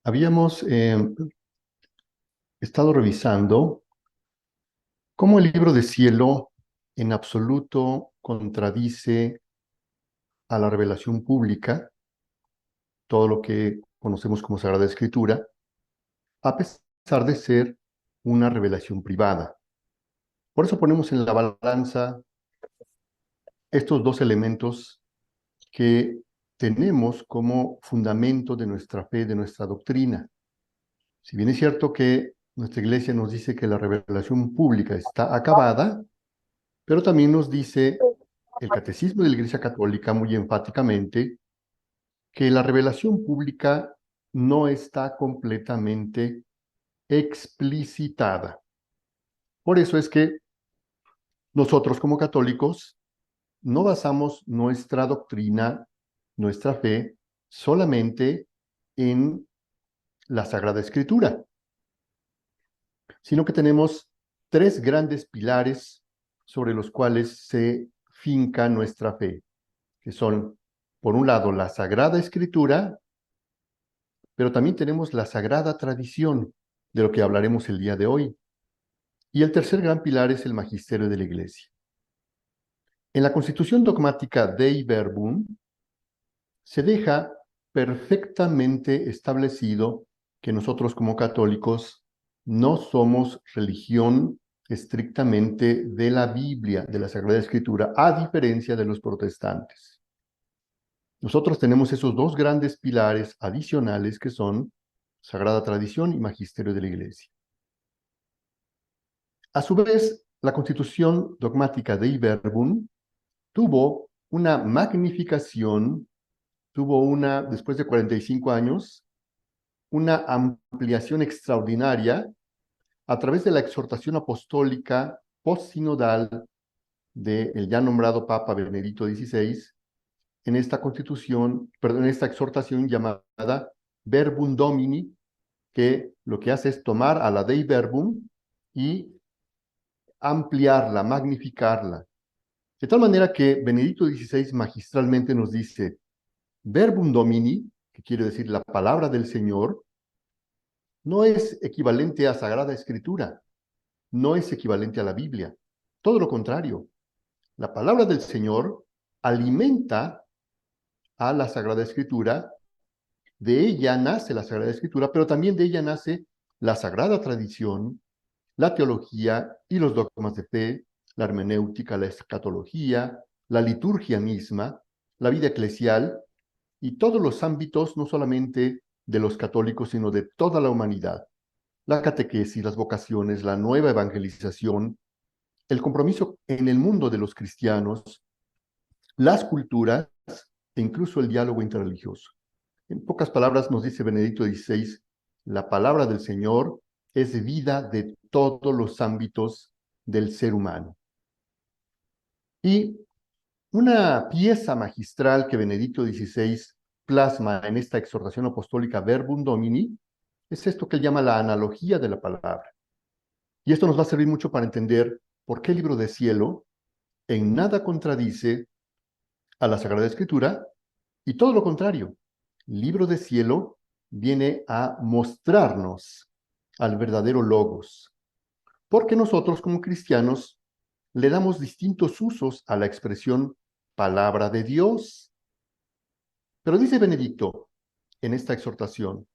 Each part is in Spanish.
Habíamos estado revisando cómo el libro de cielo en absoluto contradice a la revelación pública, todo lo que conocemos como Sagrada Escritura, a pesar de ser una revelación privada. Por eso ponemos en la balanza estos dos elementos que tenemos como fundamento de nuestra fe, de nuestra doctrina. Si bien es cierto que nuestra iglesia nos dice que la revelación pública está acabada, pero también nos dice el Catecismo de la Iglesia Católica muy enfáticamente que la revelación pública no está completamente explicitada. Por eso es que nosotros como católicos no basamos nuestra doctrina, nuestra fe, solamente en la Sagrada Escritura, sino que tenemos tres grandes pilares sobre los cuales se finca nuestra fe, que son, por un lado, la Sagrada Escritura, pero también tenemos la Sagrada Tradición, de lo que hablaremos el día de hoy. Y el tercer gran pilar es el Magisterio de la Iglesia. En la Constitución Dogmática Dei Verbum se deja perfectamente establecido que nosotros como católicos no somos religión estrictamente de la Biblia, de la Sagrada Escritura, a diferencia de los protestantes. Nosotros tenemos esos dos grandes pilares adicionales que son Sagrada Tradición y Magisterio de la Iglesia. A su vez, la Constitución Dogmática Dei Verbum tuvo una magnificación, después de 45 años, una ampliación extraordinaria a través de la exhortación apostólica postsinodal del ya nombrado Papa Benedicto XVI, en esta constitución, perdón, en esta exhortación llamada Verbum Domini, que lo que hace es tomar a la Dei Verbum y ampliarla, magnificarla. De tal manera que Benedicto XVI magistralmente nos dice, Verbum Domini, que quiere decir la palabra del Señor, no es equivalente a Sagrada Escritura, no es equivalente a la Biblia. Todo lo contrario, la palabra del Señor alimenta a la Sagrada Escritura, de ella nace la Sagrada Escritura, pero también de ella nace la Sagrada Tradición, la teología y los dogmas de fe, la hermenéutica, la escatología, la liturgia misma, la vida eclesial y todos los ámbitos, no solamente de los católicos, sino de toda la humanidad. La catequesis, las vocaciones, la nueva evangelización, el compromiso en el mundo de los cristianos, las culturas e incluso el diálogo interreligioso. En pocas palabras nos dice Benedicto XVI, la palabra del Señor es vida de todos los ámbitos del ser humano. Y una pieza magistral que Benedicto XVI plasma en esta exhortación apostólica Verbum Domini es esto que él llama la analogía de la palabra. Y esto nos va a servir mucho para entender por qué el libro de cielo en nada contradice a la Sagrada Escritura y todo lo contrario. El libro de cielo viene a mostrarnos al verdadero logos, porque nosotros como cristianos le damos distintos usos a la expresión palabra de Dios. Pero dice Benedicto en esta exhortación,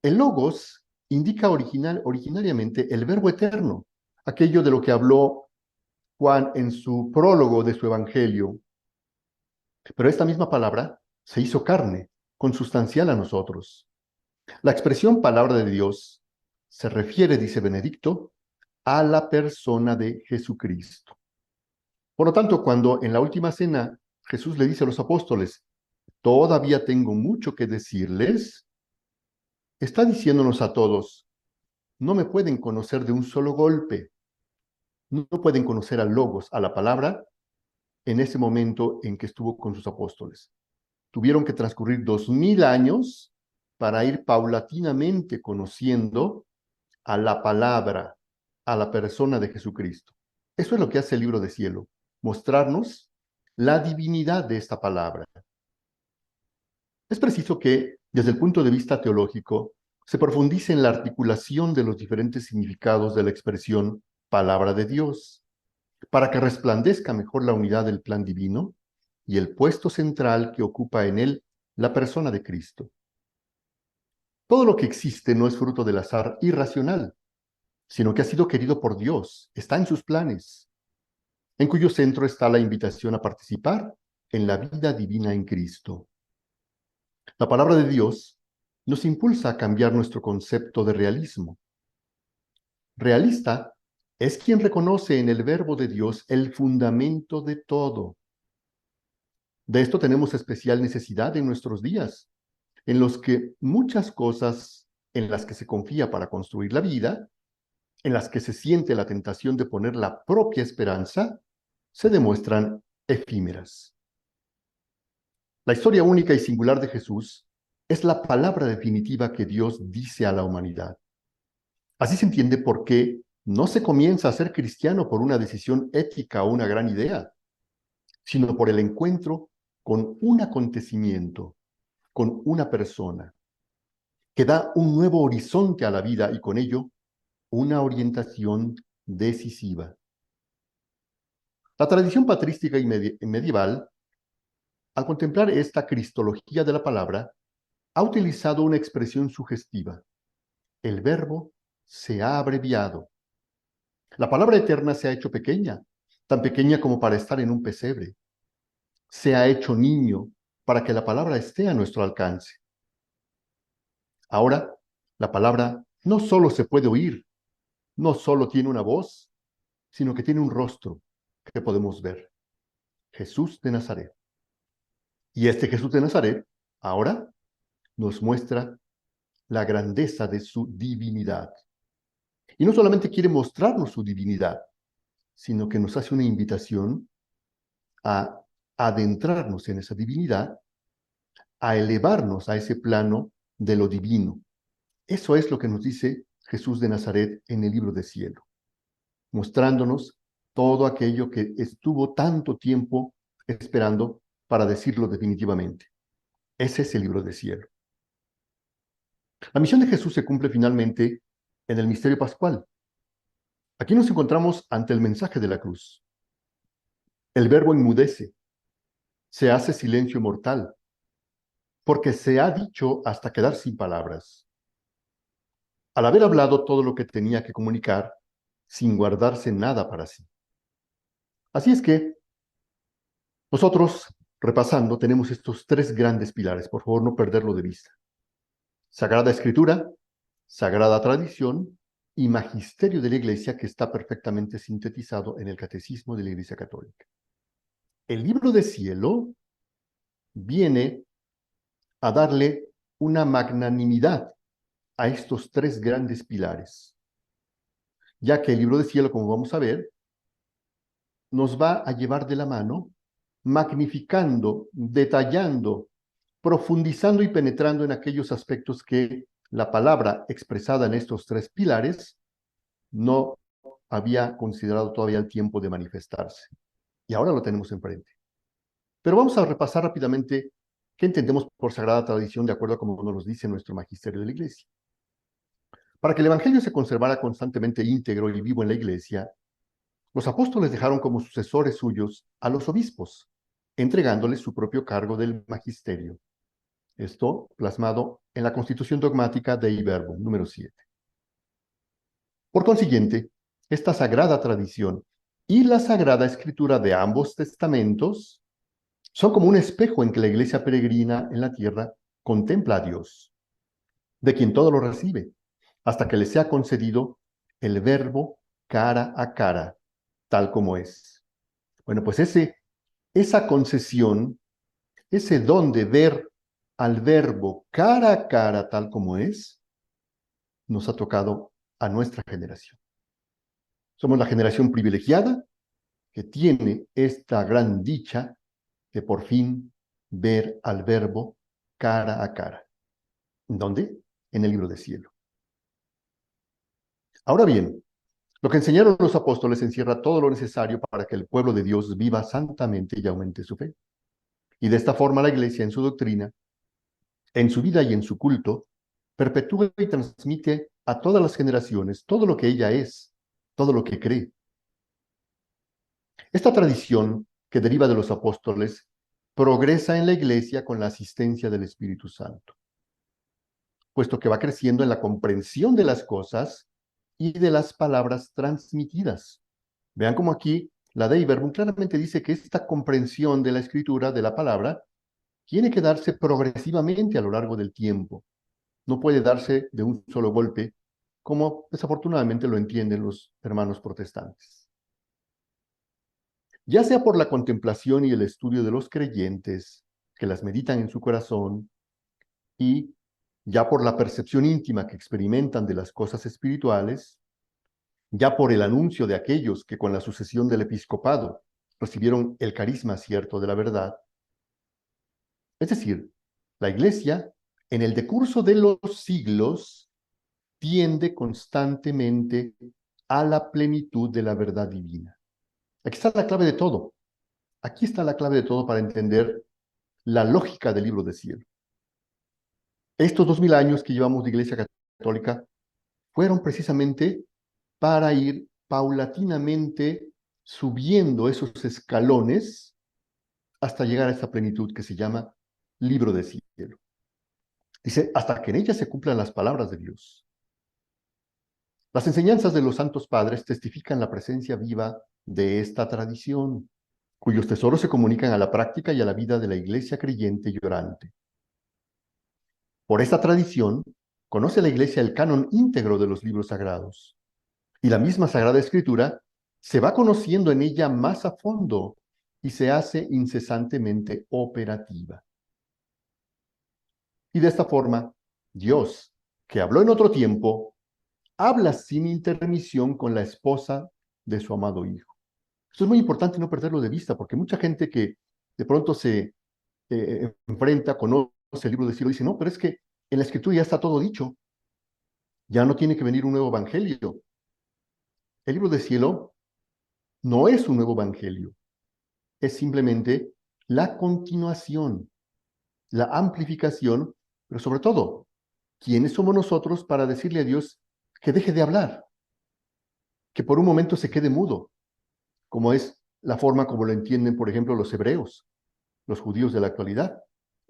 el logos indica originariamente el verbo eterno, aquello de lo que habló Juan en su prólogo de su evangelio. Pero esta misma palabra se hizo carne, consustancial a nosotros. La expresión palabra de Dios se refiere, dice Benedicto, a la persona de Jesucristo. Por lo tanto, cuando en la última cena Jesús le dice a los apóstoles, todavía tengo mucho que decirles, está diciéndonos a todos, no me pueden conocer de un solo golpe, no pueden conocer al Logos, a la palabra, en ese momento en que estuvo con sus apóstoles. Tuvieron que transcurrir 2000 años para ir paulatinamente conociendo a la palabra, a la persona de Jesucristo. Eso es lo que hace el libro de cielo, mostrarnos la divinidad de esta palabra. Es preciso que desde el punto de vista teológico, se profundice en la articulación de los diferentes significados de la expresión palabra de Dios, para que resplandezca mejor la unidad del plan divino y el puesto central que ocupa en él la persona de Cristo. Todo lo que existe no es fruto del azar irracional, sino que ha sido querido por Dios, está en sus planes, en cuyo centro está la invitación a participar en la vida divina en Cristo. La palabra de Dios nos impulsa a cambiar nuestro concepto de realismo. Realista es quien reconoce en el verbo de Dios el fundamento de todo. De esto tenemos especial necesidad en nuestros días, en los que muchas cosas en las que se confía para construir la vida, en las que se siente la tentación de poner la propia esperanza, se demuestran efímeras. La historia única y singular de Jesús es la palabra definitiva que Dios dice a la humanidad. Así se entiende por qué no se comienza a ser cristiano por una decisión ética o una gran idea, sino por el encuentro con un acontecimiento, con una persona, que da un nuevo horizonte a la vida y con ello una orientación decisiva. La tradición patrística y medieval, al contemplar esta cristología de la palabra, ha utilizado una expresión sugestiva. El verbo se ha abreviado. La palabra eterna se ha hecho pequeña, tan pequeña como para estar en un pesebre. Se ha hecho niño para que la palabra esté a nuestro alcance. Ahora, la palabra no solo se puede oír, no solo tiene una voz, sino que tiene un rostro que podemos ver. Jesús de Nazaret. Y este Jesús de Nazaret, ahora, nos muestra la grandeza de su divinidad. Y no solamente quiere mostrarnos su divinidad, sino que nos hace una invitación a adentrarnos en esa divinidad, a elevarnos a ese plano de lo divino. Eso es lo que nos dice Jesús de Nazaret en el libro de Cielo, mostrándonos todo aquello que estuvo tanto tiempo esperando para decirlo definitivamente. Ese es el libro de Cielo. La misión de Jesús se cumple finalmente en el misterio pascual. Aquí nos encontramos ante el mensaje de la cruz. El verbo enmudece, se hace silencio mortal, porque se ha dicho hasta quedar sin palabras. Al haber hablado todo lo que tenía que comunicar, sin guardarse nada para sí. Así es que nosotros, repasando, tenemos estos tres grandes pilares, por favor no perderlo de vista. Sagrada Escritura, Sagrada Tradición y Magisterio de la Iglesia, que está perfectamente sintetizado en el Catecismo de la Iglesia Católica. El libro de Cielo viene a darle una magnanimidad a estos tres grandes pilares, ya que el libro de Cielo, como vamos a ver, nos va a llevar de la mano, magnificando, detallando, profundizando y penetrando en aquellos aspectos que la palabra expresada en estos tres pilares no había considerado todavía el tiempo de manifestarse. Y ahora lo tenemos enfrente. Pero vamos a repasar rápidamente qué entendemos por sagrada tradición de acuerdo a como nos dice nuestro magisterio de la Iglesia. Para que el Evangelio se conservara constantemente íntegro y vivo en la Iglesia, los apóstoles dejaron como sucesores suyos a los obispos, entregándoles su propio cargo del magisterio. Esto plasmado en la Constitución Dogmática Dei Verbum, número 7. Por consiguiente, esta sagrada tradición y la sagrada escritura de ambos testamentos son como un espejo en que la iglesia peregrina en la tierra contempla a Dios, de quien todo lo recibe, hasta que le sea concedido el verbo cara a cara, tal como es. Bueno, pues esa concesión, ese don de ver al verbo cara a cara, tal como es, nos ha tocado a nuestra generación. Somos la generación privilegiada que tiene esta gran dicha de por fin ver al verbo cara a cara. ¿Dónde? En el libro de Cielo. Ahora bien, lo que enseñaron los apóstoles encierra todo lo necesario para que el pueblo de Dios viva santamente y aumente su fe. Y de esta forma la Iglesia en su doctrina en su vida y en su culto, perpetúa y transmite a todas las generaciones todo lo que ella es, todo lo que cree. Esta tradición, que deriva de los apóstoles, progresa en la Iglesia con la asistencia del Espíritu Santo, puesto que va creciendo en la comprensión de las cosas y de las palabras transmitidas. Vean cómo aquí la Dei Verbum claramente dice que esta comprensión de la Escritura, de la palabra, tiene que darse progresivamente a lo largo del tiempo. No puede darse de un solo golpe, como desafortunadamente lo entienden los hermanos protestantes. Ya sea por la contemplación y el estudio de los creyentes, que las meditan en su corazón, y ya por la percepción íntima que experimentan de las cosas espirituales, ya por el anuncio de aquellos que con la sucesión del episcopado recibieron el carisma cierto de la verdad. Es decir, la Iglesia, en el decurso de los siglos, tiende constantemente a la plenitud de la verdad divina. Aquí está la clave de todo. Aquí está la clave de todo para entender la lógica del libro de cielo. Estos 2000 años que llevamos de Iglesia Católica fueron precisamente para ir paulatinamente subiendo esos escalones hasta llegar a esta plenitud que se llama libro de cielo. Dice, hasta que en ella se cumplan las palabras de Dios. Las enseñanzas de los santos padres testifican la presencia viva de esta tradición, cuyos tesoros se comunican a la práctica y a la vida de la Iglesia creyente y orante. Por esta tradición, conoce la Iglesia el canon íntegro de los libros sagrados, y la misma Sagrada Escritura se va conociendo en ella más a fondo y se hace incesantemente operativa. Y de esta forma, Dios, que habló en otro tiempo, habla sin intermisión con la esposa de su amado Hijo. Esto es muy importante no perderlo de vista, porque mucha gente que de pronto se enfrenta, conoce el libro de cielo, dice, no, pero es que en la Escritura ya está todo dicho, ya no tiene que venir un nuevo evangelio. El libro de cielo no es un nuevo evangelio, es simplemente la continuación, la amplificación, pero sobre todo, ¿quiénes somos nosotros para decirle a Dios que deje de hablar, que por un momento se quede mudo, como es la forma como lo entienden, por ejemplo, los hebreos, los judíos de la actualidad?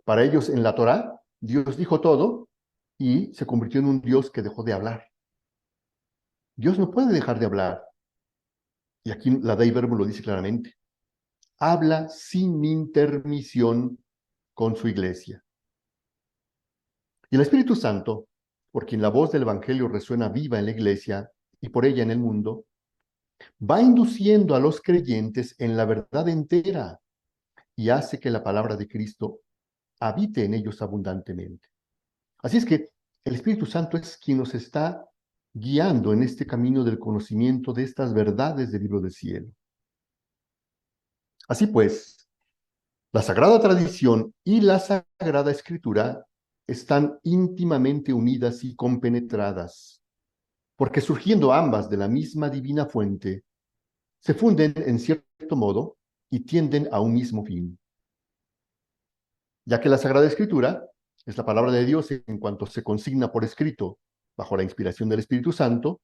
Para ellos en la Torá, Dios dijo todo y se convirtió en un Dios que dejó de hablar. Dios no puede dejar de hablar. Y aquí la Dei Verbum lo dice claramente. Habla sin intermisión con su iglesia. Y el Espíritu Santo, por quien la voz del Evangelio resuena viva en la iglesia y por ella en el mundo, va induciendo a los creyentes en la verdad entera y hace que la palabra de Cristo habite en ellos abundantemente. Así es que el Espíritu Santo es quien nos está guiando en este camino del conocimiento de estas verdades del libro del cielo. Así pues, la Sagrada Tradición y la Sagrada Escritura están íntimamente unidas y compenetradas, porque surgiendo ambas de la misma divina fuente, se funden en cierto modo y tienden a un mismo fin. Ya que la Sagrada Escritura es la palabra de Dios en cuanto se consigna por escrito bajo la inspiración del Espíritu Santo,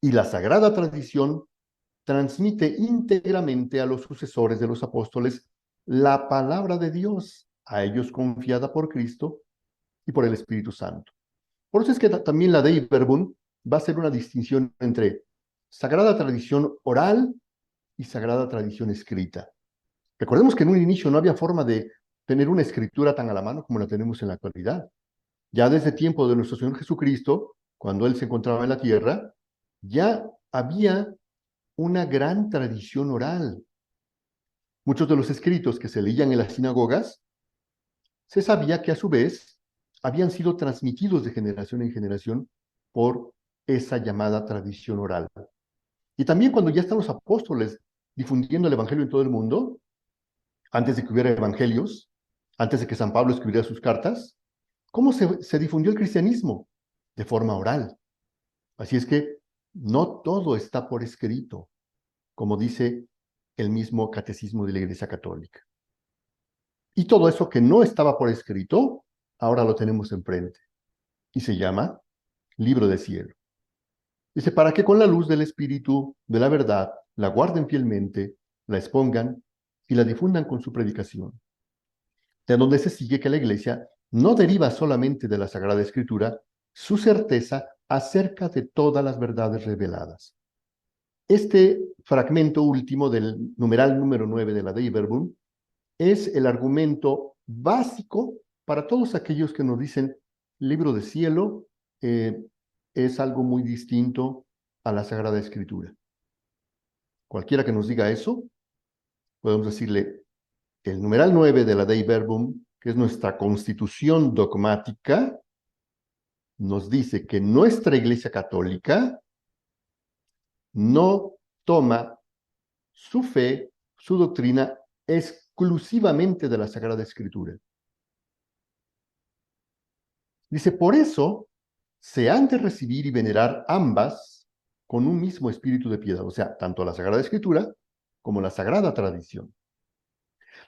y la Sagrada Tradición transmite íntegramente a los sucesores de los apóstoles la palabra de Dios, a ellos confiada por Cristo y por el Espíritu Santo. Por eso es que también la Dei Verbum va a hacer una distinción entre sagrada tradición oral y sagrada tradición escrita. Recordemos que en un inicio no había forma de tener una escritura tan a la mano como la tenemos en la actualidad. Ya desde el tiempo de nuestro Señor Jesucristo, cuando Él se encontraba en la tierra, ya había una gran tradición oral. Muchos de los escritos que se leían en las sinagogas, se sabía que a su vez habían sido transmitidos de generación en generación por esa llamada tradición oral. Y también cuando ya están los apóstoles difundiendo el Evangelio en todo el mundo, antes de que hubiera evangelios, antes de que San Pablo escribiera sus cartas, ¿cómo se difundió el cristianismo? De forma oral. Así es que no todo está por escrito, como dice el mismo catecismo de la Iglesia Católica. Y todo eso que no estaba por escrito, ahora lo tenemos enfrente y se llama Libro de Cielo. Dice, para que con la luz del Espíritu de la verdad la guarden fielmente, la expongan y la difundan con su predicación. De donde se sigue que la Iglesia no deriva solamente de la Sagrada Escritura su certeza acerca de todas las verdades reveladas. Este fragmento último del numeral número 9 de la Dei Verbum es el argumento básico para todos aquellos que nos dicen libro de cielo es algo muy distinto a la Sagrada Escritura. Cualquiera que nos diga eso, podemos decirle el numeral 9 de la Dei Verbum, que es nuestra constitución dogmática, nos dice que nuestra Iglesia Católica no toma su fe, su doctrina exclusivamente de la Sagrada Escritura. Dice, por eso se han de recibir y venerar ambas con un mismo espíritu de piedad, o sea, tanto la Sagrada Escritura como la Sagrada Tradición.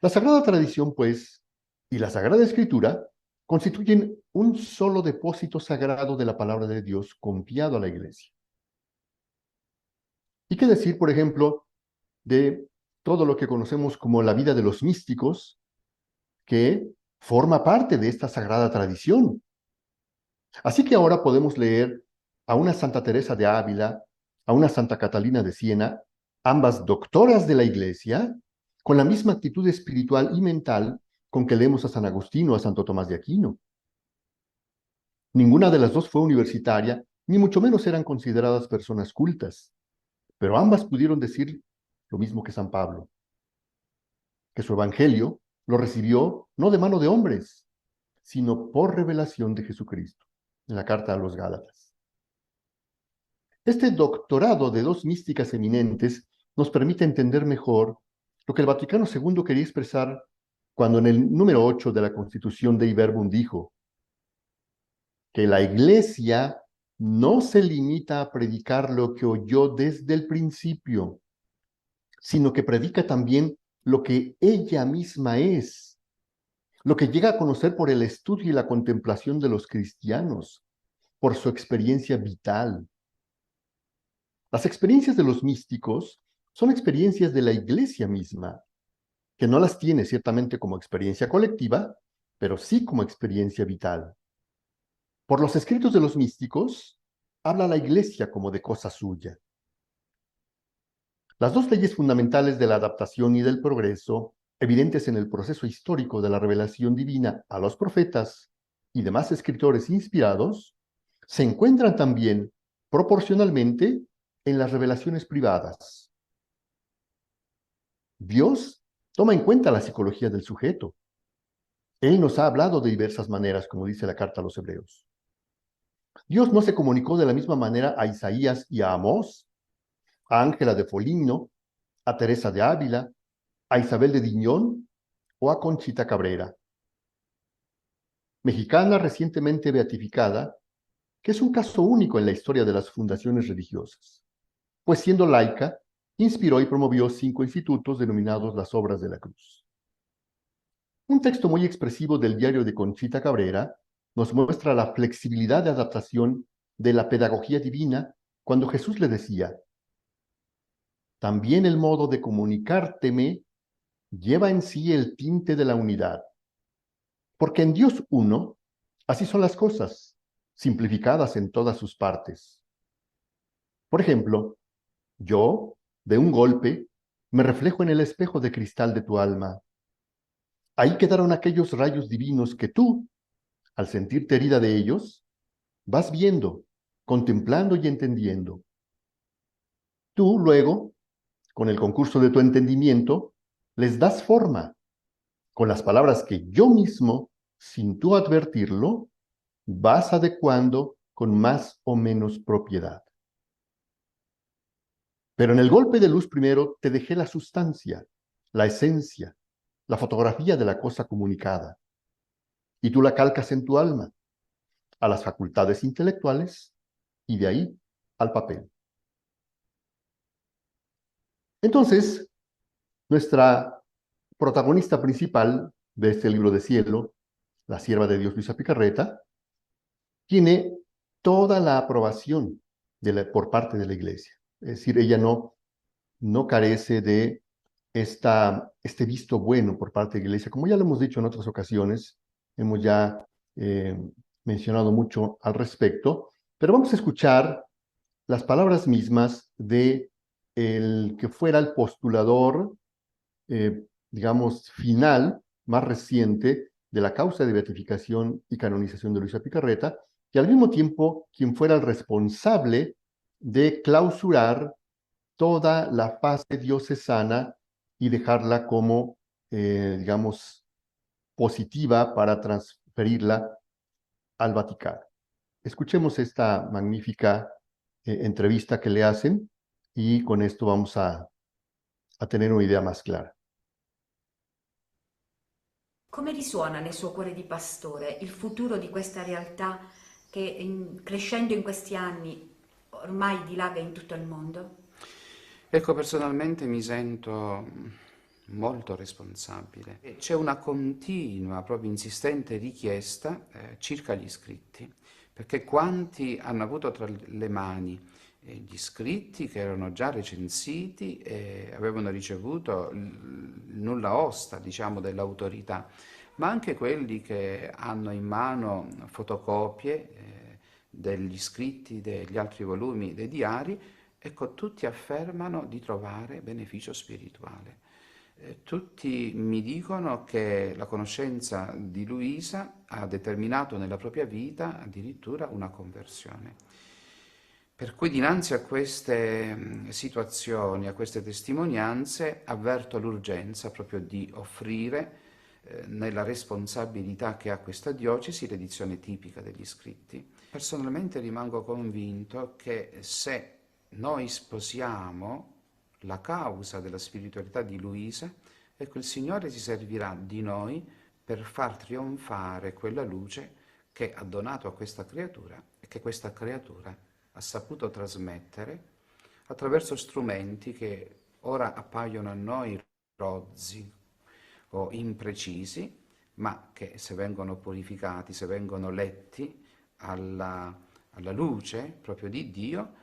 La Sagrada Tradición, pues, y la Sagrada Escritura constituyen un solo depósito sagrado de la palabra de Dios confiado a la Iglesia. ¿Y qué decir, por ejemplo, de todo lo que conocemos como la vida de los místicos, que forma parte de esta sagrada tradición? Así que ahora podemos leer a una Santa Teresa de Ávila, a una Santa Catalina de Siena, ambas doctoras de la Iglesia, con la misma actitud espiritual y mental con que leemos a San Agustín o a Santo Tomás de Aquino. Ninguna de las dos fue universitaria, ni mucho menos eran consideradas personas cultas, pero ambas pudieron decir lo mismo que San Pablo, que su evangelio lo recibió no de mano de hombres, sino por revelación de Jesucristo, en la carta a los Gálatas. Este doctorado de dos místicas eminentes nos permite entender mejor lo que el Vaticano II quería expresar cuando en el número 8 de la Constitución Dei Verbum dijo que la Iglesia no se limita a predicar lo que oyó desde el principio, sino que predica también lo que ella misma es, lo que llega a conocer por el estudio y la contemplación de los cristianos, por su experiencia vital. Las experiencias de los místicos son experiencias de la Iglesia misma, que no las tiene ciertamente como experiencia colectiva, pero sí como experiencia vital. Por los escritos de los místicos, habla la Iglesia como de cosa suya. Las dos leyes fundamentales de la adaptación y del progreso, evidentes en el proceso histórico de la revelación divina a los profetas y demás escritores inspirados, se encuentran también proporcionalmente en las revelaciones privadas. Dios toma en cuenta la psicología del sujeto. Él nos ha hablado de diversas maneras, como dice la carta a los Hebreos. Dios no se comunicó de la misma manera a Isaías y a Amós, a Ángela de Foligno, a Teresa de Ávila, a Isabel de Diñón o a Conchita Cabrera, mexicana recientemente beatificada, que es un caso único en la historia de las fundaciones religiosas, pues siendo laica, inspiró y promovió 5 institutos denominados las Obras de la Cruz. Un texto muy expresivo del diario de Conchita Cabrera nos muestra la flexibilidad de adaptación de la pedagogía divina cuando Jesús le decía: también el modo de comunicárteme lleva en sí el tinte de la unidad. Porque en Dios uno, así son las cosas, simplificadas en todas sus partes. Por ejemplo, yo, de un golpe, me reflejo en el espejo de cristal de tu alma. Ahí quedaron aquellos rayos divinos que tú, al sentirte herida de ellos, vas viendo, contemplando y entendiendo. Tú, luego, con el concurso de tu entendimiento, les das forma, con las palabras que yo mismo, sin tú advertirlo, vas adecuando con más o menos propiedad. Pero en el golpe de luz primero te dejé la sustancia, la esencia, la fotografía de la cosa comunicada, y tú la calcas en tu alma, a las facultades intelectuales, y de ahí al papel. Entonces, nuestra protagonista principal de este libro de cielo, la sierva de Dios Luisa Picarreta, tiene toda la aprobación por parte de la Iglesia. Es decir, ella no carece de este visto bueno por parte de la Iglesia. Como ya lo hemos dicho en otras ocasiones, hemos ya mencionado mucho al respecto, pero vamos a escuchar las palabras mismas de el que fuera el postulador, digamos, final, más reciente, de la causa de beatificación y canonización de Luisa Picarreta, y al mismo tiempo quien fuera el responsable de clausurar toda la fase diocesana y dejarla como, digamos, positiva para transferirla al Vaticano. Escuchemos esta magnífica entrevista que le hacen y con esto vamos a tener una idea más clara. Come risuona nel suo cuore di pastore il futuro di questa realtà che crescendo in questi anni ormai dilaga in tutto il mondo? Ecco, personalmente mi sento molto responsabile. C'è una continua, proprio insistente richiesta circa gli iscritti, perché quanti hanno avuto tra le mani gli iscritti che erano già recensiti e avevano ricevuto il nulla osta, diciamo, dell'autorità, ma anche quelli che hanno in mano fotocopie degli scritti degli altri volumi dei diari, ecco, tutti affermano di trovare beneficio spirituale. Tutti mi dicono che la conoscenza di Luisa ha determinato nella propria vita addirittura una conversione. Per cui dinanzi a queste situazioni, a queste testimonianze, avverto l'urgenza proprio di offrire nella responsabilità che ha questa diocesi l'edizione tipica degli scritti. Personalmente rimango convinto che se noi sposiamo la causa della spiritualità di Luisa, ecco, il Signore si servirà di noi per far trionfare quella luce che ha donato a questa creatura e che questa creatura ha saputo trasmettere attraverso strumenti che ora appaiono a noi rozzi o imprecisi, ma che se vengono purificati, se vengono letti alla luce proprio di Dio,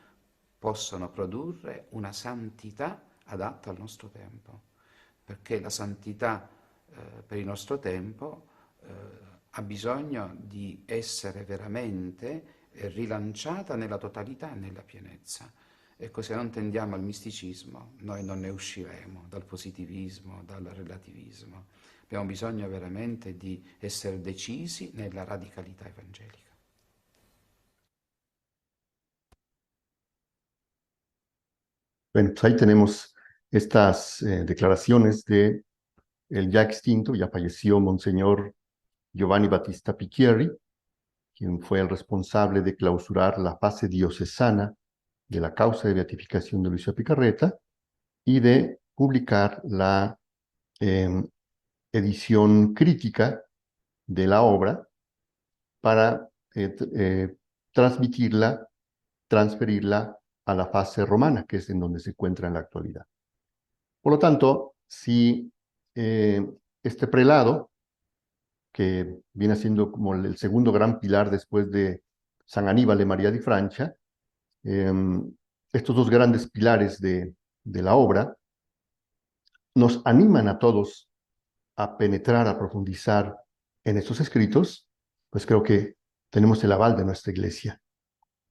possono produrre una santità adatta al nostro tempo, perché la santità per il nostro tempo ha bisogno di essere veramente rilanciata nella totalità e nella pienezza. Ecco, se non tendiamo al misticismo, noi non ne usciremo dal positivismo, dal relativismo. Abbiamo bisogno veramente di essere decisi nella radicalità evangelica. Bueno, pues ahí tenemos estas declaraciones de el ya extinto, ya falleció Monseñor Giovanni Battista Picchieri, quien fue el responsable de clausurar la fase diocesana de la causa de beatificación de Luisa Picarreta y de publicar la edición crítica de la obra para transmitirla, transferirla a la fase romana, que es en donde se encuentra en la actualidad. Por lo tanto, si este prelado, que viene siendo como el segundo gran pilar después de San Aníbal de María di Francia, estos dos grandes pilares de la obra nos animan a todos a penetrar, a profundizar en estos escritos, pues creo que tenemos el aval de nuestra Iglesia.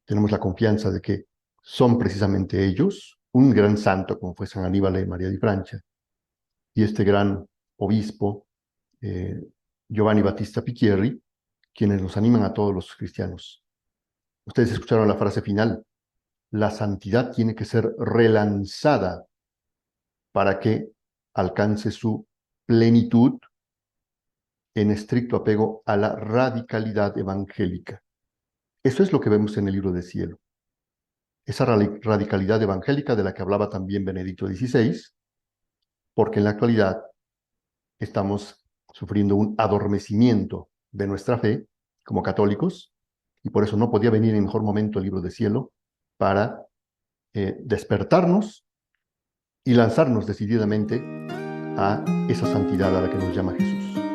Tenemos la confianza de que son precisamente ellos, un gran santo como fue San Aníbal de María di Francia, y este gran obispo, Giovanni Battista Picchieri, quienes nos animan a todos los cristianos. Ustedes escucharon la frase final: la santidad tiene que ser relanzada para que alcance su plenitud en estricto apego a la radicalidad evangélica. Eso es lo que vemos en el libro de Cielo. Esa radicalidad evangélica de la que hablaba también Benedicto XVI, porque en la actualidad estamos sufriendo un adormecimiento de nuestra fe como católicos, y por eso no podía venir en mejor momento el libro de Cielo para despertarnos y lanzarnos decididamente a esa santidad a la que nos llama Jesús.